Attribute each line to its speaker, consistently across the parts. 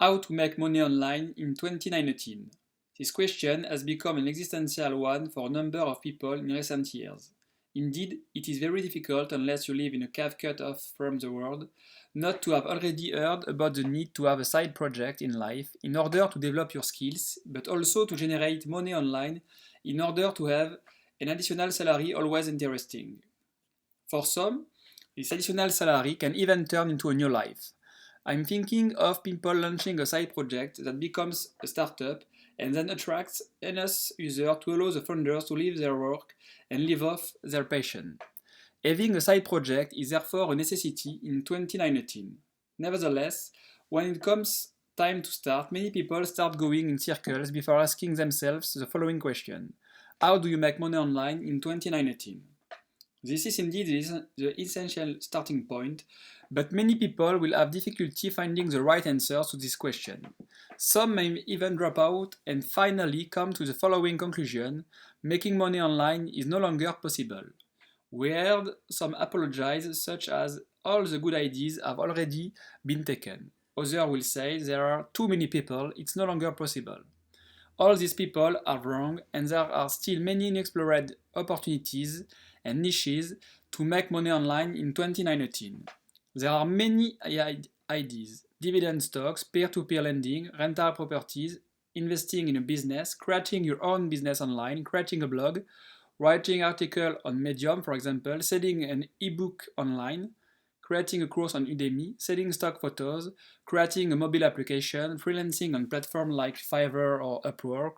Speaker 1: How to make money online in 2019? This question has become an existential one for a number of people in recent years. Indeed, it is very difficult, unless you live in a cave cut off from the world, not to have already heard about the need to have a side project in life in order to develop your skills, but also to generate money online in order to have an additional salary always interesting. For some, this additional salary can even turn into a new life. I'm thinking of people launching a side project that becomes a startup and then attracts enough users to allow the founders to leave their work and live off their passion. Having a side project is therefore a necessity in 2019. Nevertheless, when it comes time to start, many people start going in circles before asking themselves the following question: how do you make money online in 2019? This is indeed the essential starting point, but many people will have difficulty finding the right answers to this question. Some may even drop out and finally come to the following conclusion: making money online is no longer possible. We heard some apologies such as all the good ideas have already been taken. Others will say there are too many people, it's no longer possible. All these people are wrong, and there are still many unexplored opportunities and niches to make money online in 2019. There are many ideas: dividend stocks, peer-to-peer lending, rental properties, investing in a business, creating your own business online, creating a blog, writing article on Medium, for example, selling an ebook online, creating a course on Udemy, selling stock photos, creating a mobile application, freelancing on platforms like Fiverr or Upwork,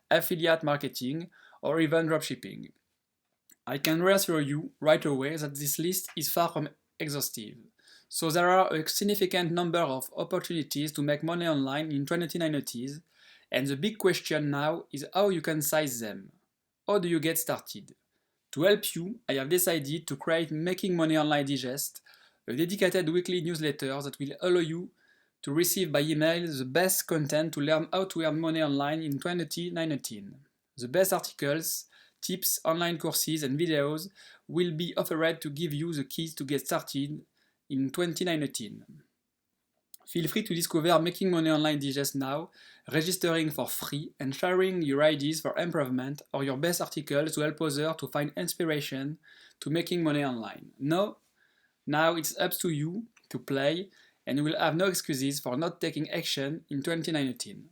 Speaker 1: affiliate marketing, or even dropshipping. I can reassure you right away that this list is far from exhaustive. So there are a significant number of opportunities to make money online in 2019, and the big question now is how you can size them. How do you get started? To help you, I have decided to create Making Money Online Digest, a dedicated weekly newsletter that will allow you to receive by email the best content to learn how to earn money online in 2019. The best articles, tips, online courses, and videos will be offered to give you the keys to get started in 2019. Feel free to discover Making Money Online Digest now, registering for free and sharing your ideas for improvement or your best articles to help others to find inspiration to making money online. Now it's up to you to play, and you will have no excuses for not taking action in 2019.